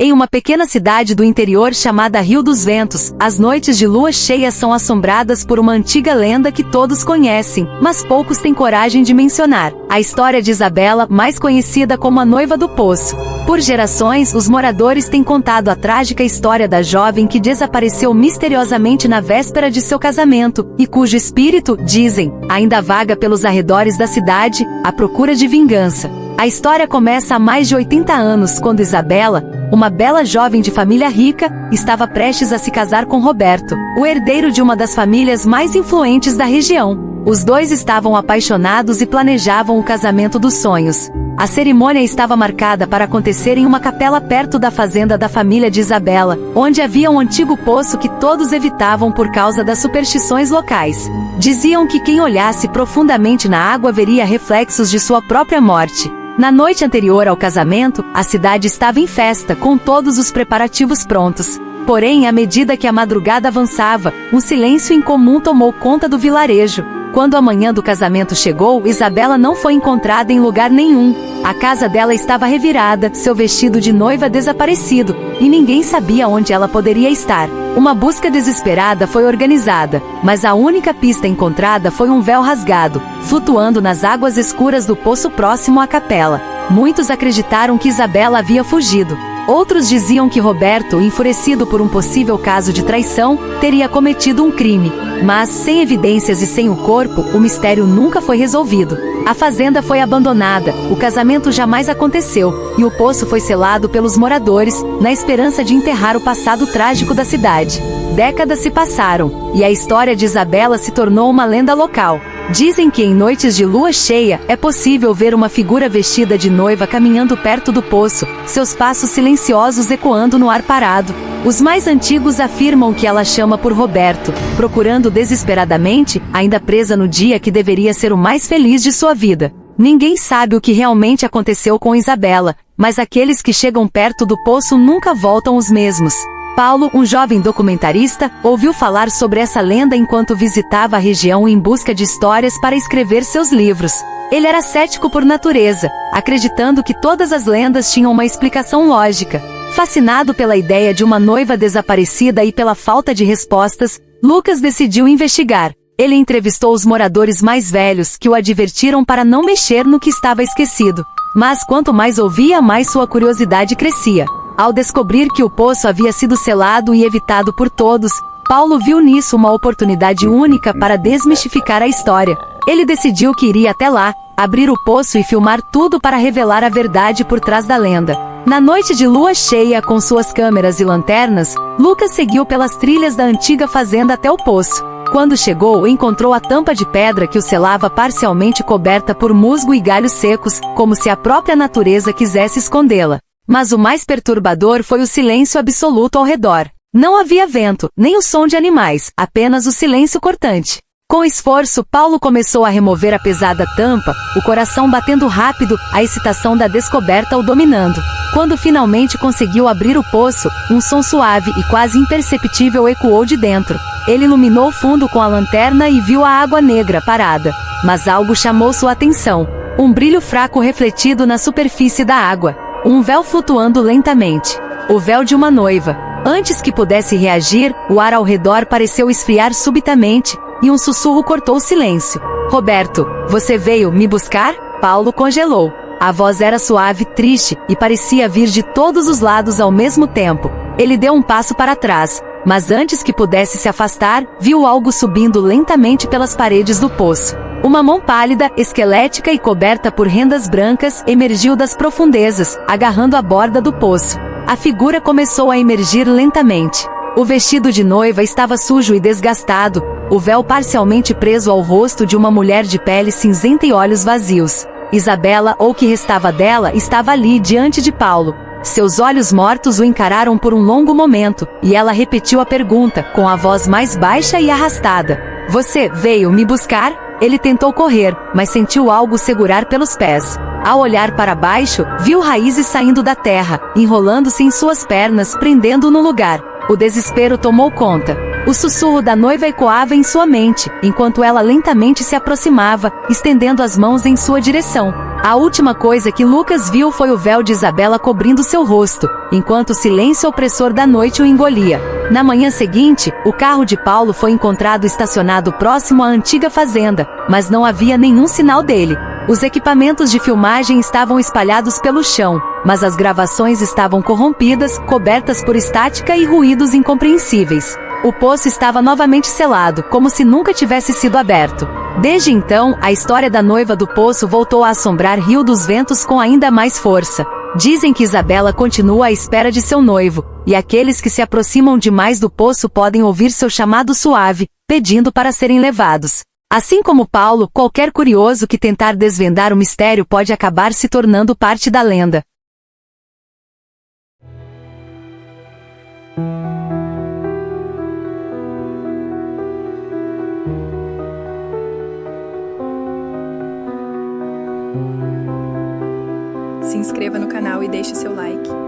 Em uma pequena cidade do interior chamada Rio dos Ventos, as noites de lua cheia são assombradas por uma antiga lenda que todos conhecem, mas poucos têm coragem de mencionar. A história de Isabela, mais conhecida como a Noiva do Poço. Por gerações, os moradores têm contado a trágica história da jovem que desapareceu misteriosamente na véspera de seu casamento, e cujo espírito, dizem, ainda vaga pelos arredores da cidade, à procura de vingança. A história começa há mais de 80 anos, quando Isabela, uma bela jovem de família rica, estava prestes a se casar com Roberto, o herdeiro de uma das famílias mais influentes da região. Os dois estavam apaixonados e planejavam o casamento dos sonhos. A cerimônia estava marcada para acontecer em uma capela perto da fazenda da família de Isabela, onde havia um antigo poço que todos evitavam por causa das superstições locais. Diziam que quem olhasse profundamente na água veria reflexos de sua própria morte. Na noite anterior ao casamento, a cidade estava em festa, com todos os preparativos prontos. Porém, à medida que a madrugada avançava, um silêncio incomum tomou conta do vilarejo. Quando a manhã do casamento chegou, Isabela não foi encontrada em lugar nenhum. A casa dela estava revirada, seu vestido de noiva desaparecido, e ninguém sabia onde ela poderia estar. Uma busca desesperada foi organizada, mas a única pista encontrada foi um véu rasgado, flutuando nas águas escuras do poço próximo à capela. Muitos acreditaram que Isabela havia fugido. Outros diziam que Roberto, enfurecido por um possível caso de traição, teria cometido um crime. Mas, sem evidências e sem o corpo, o mistério nunca foi resolvido. A fazenda foi abandonada, o casamento jamais aconteceu, e o poço foi selado pelos moradores, na esperança de enterrar o passado trágico da cidade. Décadas se passaram, e a história de Isabela se tornou uma lenda local. Dizem que em noites de lua cheia, é possível ver uma figura vestida de noiva caminhando perto do poço, seus passos silenciosos ecoando no ar parado. Os mais antigos afirmam que ela chama por Roberto, procurando desesperadamente, ainda presa no dia que deveria ser o mais feliz de sua vida. Ninguém sabe o que realmente aconteceu com Isabela, mas aqueles que chegam perto do poço nunca voltam os mesmos. Paulo, um jovem documentarista, ouviu falar sobre essa lenda enquanto visitava a região em busca de histórias para escrever seus livros. Ele era cético por natureza, acreditando que todas as lendas tinham uma explicação lógica. Fascinado pela ideia de uma noiva desaparecida e pela falta de respostas, Lucas decidiu investigar. Ele entrevistou os moradores mais velhos, que o advertiram para não mexer no que estava esquecido. Mas quanto mais ouvia, mais sua curiosidade crescia. Ao descobrir que o poço havia sido selado e evitado por todos, Paulo viu nisso uma oportunidade única para desmistificar a história. Ele decidiu que iria até lá, abrir o poço e filmar tudo para revelar a verdade por trás da lenda. Na noite de lua cheia, com suas câmeras e lanternas, Lucas seguiu pelas trilhas da antiga fazenda até o poço. Quando chegou, encontrou a tampa de pedra que o selava parcialmente coberta por musgo e galhos secos, como se a própria natureza quisesse escondê-la. Mas o mais perturbador foi o silêncio absoluto ao redor. Não havia vento, nem o som de animais, apenas o silêncio cortante. Com esforço, Paulo começou a remover a pesada tampa, o coração batendo rápido, a excitação da descoberta o dominando. Quando finalmente conseguiu abrir o poço, um som suave e quase imperceptível ecoou de dentro. Ele iluminou o fundo com a lanterna e viu a água negra parada. Mas algo chamou sua atenção. Um brilho fraco refletido na superfície da água. Um véu flutuando lentamente. O véu de uma noiva. Antes que pudesse reagir, o ar ao redor pareceu esfriar subitamente, e um sussurro cortou o silêncio. Roberto, você veio me buscar? Paulo congelou. A voz era suave, triste, e parecia vir de todos os lados ao mesmo tempo. Ele deu um passo para trás, mas antes que pudesse se afastar, viu algo subindo lentamente pelas paredes do poço. Uma mão pálida, esquelética e coberta por rendas brancas, emergiu das profundezas, agarrando a borda do poço. A figura começou a emergir lentamente. O vestido de noiva estava sujo e desgastado, o véu parcialmente preso ao rosto de uma mulher de pele cinzenta e olhos vazios. Isabela, ou o que restava dela, estava ali diante de Paulo. Seus olhos mortos o encararam por um longo momento, e ela repetiu a pergunta, com a voz mais baixa e arrastada. Você veio me buscar? Ele tentou correr, mas sentiu algo segurar pelos pés. Ao olhar para baixo, viu raízes saindo da terra, enrolando-se em suas pernas, prendendo-o no lugar. O desespero tomou conta. O sussurro da noiva ecoava em sua mente, enquanto ela lentamente se aproximava, estendendo as mãos em sua direção. A última coisa que Lucas viu foi o véu de Isabela cobrindo seu rosto, enquanto o silêncio opressor da noite o engolia. Na manhã seguinte, o carro de Paulo foi encontrado estacionado próximo à antiga fazenda, mas não havia nenhum sinal dele. Os equipamentos de filmagem estavam espalhados pelo chão, mas as gravações estavam corrompidas, cobertas por estática e ruídos incompreensíveis. O poço estava novamente selado, como se nunca tivesse sido aberto. Desde então, a história da noiva do poço voltou a assombrar Rio dos Ventos com ainda mais força. Dizem que Isabela continua à espera de seu noivo, e aqueles que se aproximam demais do poço podem ouvir seu chamado suave, pedindo para serem levados. Assim como Paulo, qualquer curioso que tentar desvendar o mistério pode acabar se tornando parte da lenda. Se inscreva no canal e deixe seu like.